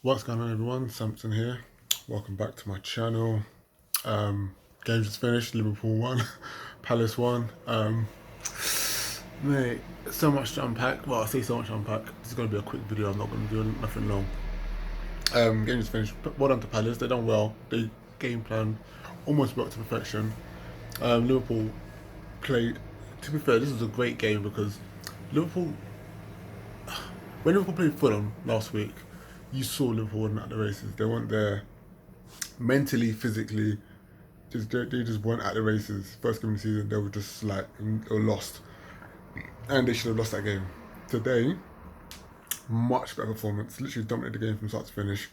What's going on, everyone? Samson here. Welcome back to my channel. Game just finished. Liverpool won. Palace won. Mate, so much to unpack. Well, I say so much to unpack. This is going to be a quick video. I'm not going to do nothing long. Game just finished. Well done to Palace. They done well. They game plan almost worked to perfection. Liverpool played. To be fair, this was a great game because Liverpool, when Liverpool played Fulham last week, you saw Liverpool weren't at the races. They weren't there mentally, physically. They just weren't at the races. First game of the season, they were just like they were lost, and they should have lost that game. Today, much better performance. Literally dominated the game from start to finish.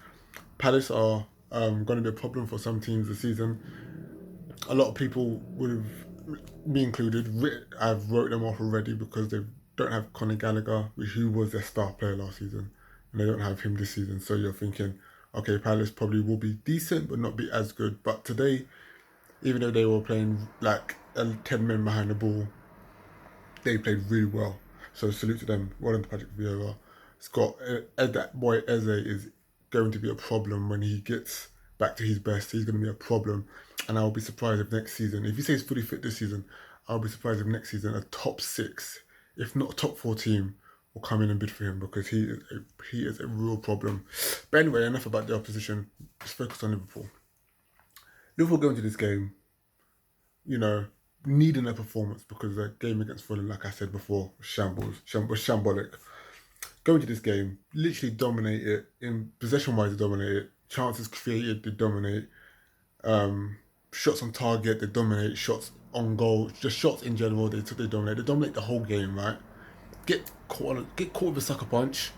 Palace are going to be a problem for some teams this season. A lot of people would have, me included, I've wrote them off already because they don't have Conor Gallagher, who was their star player last season, and they don't have him this season. So you're thinking, okay, Palace probably will be decent, but not be as good. But today, even though they were playing like 10 men behind the ball, they played really well. So salute to them. Well done to Patrick Vieira. Scott, that boy Eze is going to be a problem when he gets back to his best. He's going to be a problem. And I'll be surprised if next season, if he stays fully fit this season, I'll be surprised if next season a top 6, if not a top 4 team will come in and bid for him because he is a real problem. But anyway, enough about the opposition. Let's focus on Liverpool. Liverpool going to this game, needing a performance because the game against Fulham, like I said before, was shambolic. Going to this game, literally dominate it. In possession-wise, they dominate it. Chances created, they dominate. Shots on target, they dominate. Shots on goal, just shots in general, they dominate. They dominate the whole game, right? Get caught with a sucker punch.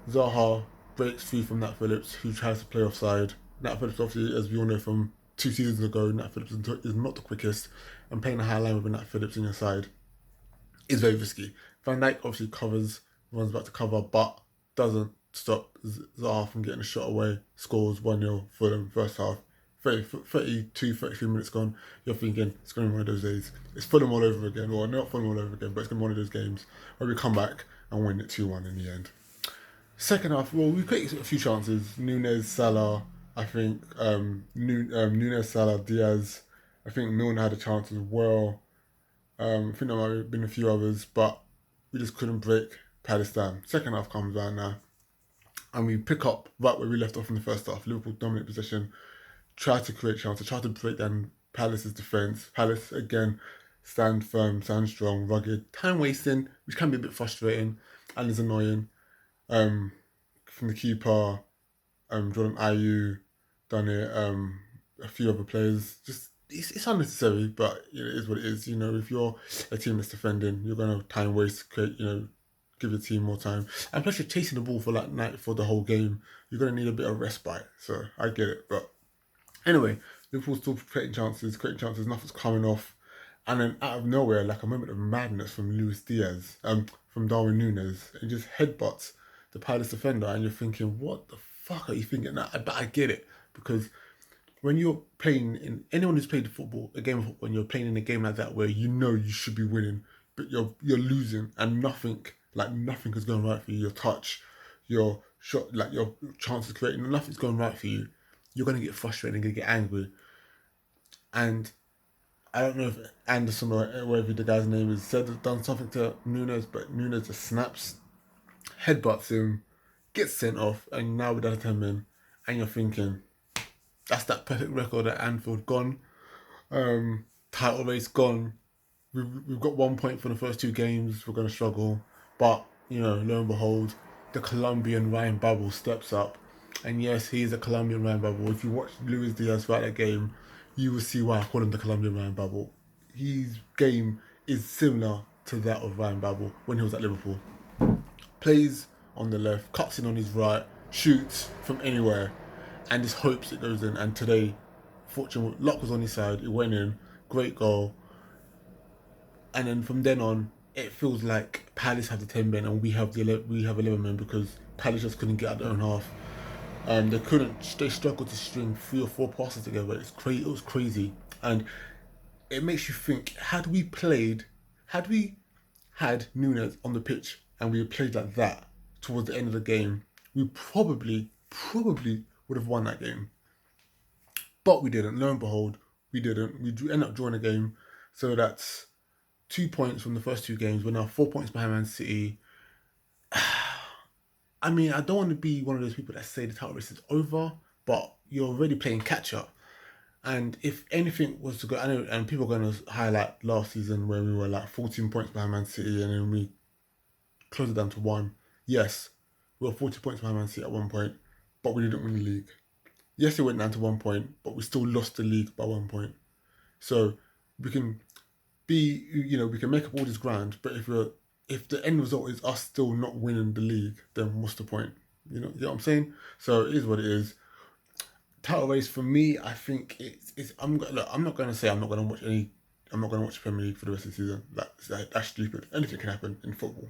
Zaha breaks free from Nat Phillips, who tries to play offside. Nat Phillips, obviously, as we all know from 2 seasons ago, Nat Phillips is not the quickest, and playing a high line with Nat Phillips in your side is very risky. Van Dijk obviously runs back to cover, but doesn't stop Zaha from getting a shot away. Scores 1-0 Fulham first half. 33 minutes gone. You're thinking it's going to be one of those days. It's Fulham all over again. Well, not Fulham all over again, but it's going to be one of those games where we come back and win it 2-1 in the end. Second half, well, we created a few chances. Nunes, Salah, I think Nunes, Salah, Diaz. I think Milner had a chance as well. I think there might have been a few others, but we just couldn't break Palace down. Second half comes around now, and we pick up right where we left off in the first half. Liverpool dominate possession, try to create chances, try to break down Palace's defence. Palace, again, stand firm, stand strong, rugged, time wasting, which can be a bit frustrating and is annoying. From the keeper, Jordan Ayew done it, a few other players. Just it's unnecessary, but it is what it is. If you're a team that's defending, you're gonna time waste, create, give your team more time, and plus you're chasing the ball for for the whole game. You're gonna need a bit of respite. So I get it, but anyway, Liverpool's still creating chances, nothing's coming off, and then out of nowhere, like a moment of madness from Luis Diaz, from Darwin Núñez, and just headbutts the Palace defender, and you're thinking, what the fuck are you thinking? But I get it, because when you're playing anyone who's played a game of football, when you're playing in a game like that where you should be winning, but you're losing, and nothing is going right for you. Your touch, your shot, your chances creating, nothing's going right for you. You're gonna get frustrated and gonna get angry. And I don't know if Anderson or whatever the guy's name is done something to Núñez, but Núñez just snaps, headbutts him, gets sent off, and now we're down to 10 men. And you're thinking, that's that perfect record at Anfield gone. Title race gone. We've got 1 point for the first 2 games. We're going to struggle. But, lo and behold, the Colombian Ryan Babel steps up. And yes, he's a Colombian Ryan Babel. If you watch Luis Diaz throughout that game, you will see why I call him the Colombian Ryan Babel. His game is similar to that of Ryan Babel when he was at Liverpool. Plays on the left, cuts in on his right, shoots from anywhere, and just hopes it goes in. And today, luck was on his side. It went in. Great goal. And then from then on, it feels like Palace have the 10 men and we have 11 men because Palace just couldn't get out their own half. They struggled to string 3 or 4 passes together. It was crazy. And it makes you think, had we had Núñez on the pitch and we played like that towards the end of the game, we probably probably would have won that game. But we didn't. Lo and behold, we didn't. We ended up drawing a game. So that's 2 points from the first two games. We're now 4 points behind Man City. I mean, I don't want to be one of those people that say the title race is over, but you're already playing catch up. And if anything was to go, I know, and people are going to highlight last season where we were like 14 points behind Man City and then we closed it down to one. Yes, we were 40 points behind Man City at one point, but we didn't win the league. Yes, it went down to 1 point, but we still lost the league by 1 point. So we can we can make up all this ground, but if the end result is us still not winning the league, then what's the point? You know what I'm saying? So it is what it is. Title race for me, I think it's. I'm not going to say I'm not going to watch any. I'm not going to watch Premier League for the rest of the season. That's stupid. Anything can happen in football.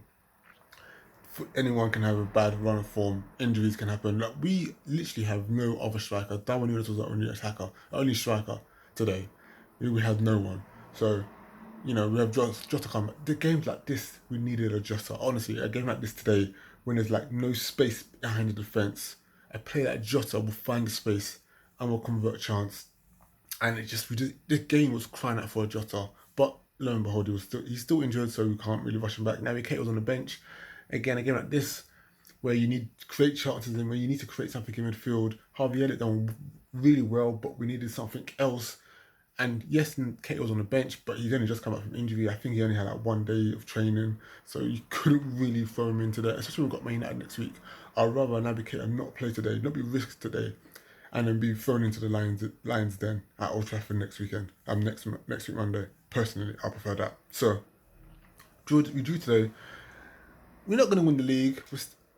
Anyone can have a bad run of form. Injuries can happen. Like, we literally have no other striker. Darwin Nunes was our only attacker, only striker today. We have no one. So, we have just to come. The games like this, we needed a Jota. Honestly, a game like this today, when there's like no space behind the defense, a player like Jota will find the space and will convert a chance. And the game was crying out for a Jota. But lo and behold, he's still injured, so we can't really rush him back. Naby Keita was on the bench. Again, a game like this, where you need to create chances and where you need to create something in midfield. Harvey Elliott done really well, but we needed something else. And yes, Keita was on the bench, but he's only just come back from injury. I think he only had like 1 day of training, so you couldn't really throw him into there. Especially when we've got Man United next week. I'd rather Naby Keita not play today, not be risked today, and then be thrown into the Lions Den at Old Trafford next weekend. Next week Monday. Personally, I prefer that. So, we drew today. We're not going to win the league.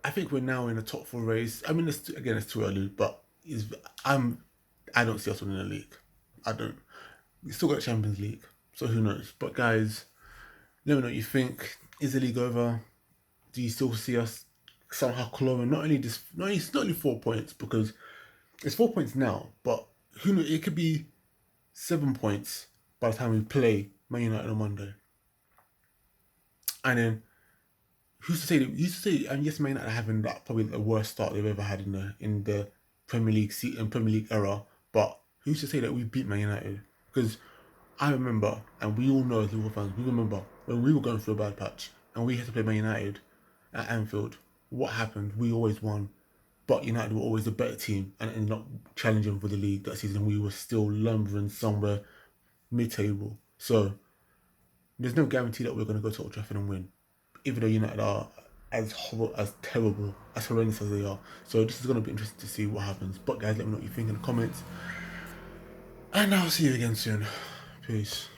I think we're now in a top four race. I mean, it's too early, but I don't see us winning the league. I don't. We still got Champions League, so who knows? But guys, let me know what you think. Is the league over? Do you still see us somehow clawing not only 4 points, because it's 4 points now, but who knows? It could be 7 points by the time we play Man United on Monday. And then who's to say and yes, Man United are having probably the worst start they've ever had in the Premier League era, but who's to say that we beat Man United? Because I remember, and we all know as Liverpool fans, we remember when we were going through a bad patch and we had to play Man United at Anfield. What happened? We always won, but United were always the better team and ended up challenging for the league that season. We were still lumbering somewhere mid-table. So there's no guarantee that we're going to go to Old Trafford and win, even though United are as terrible, as horrendous as they are. So this is going to be interesting to see what happens. But guys, let me know what you think in the comments. And I'll see you again soon. Peace.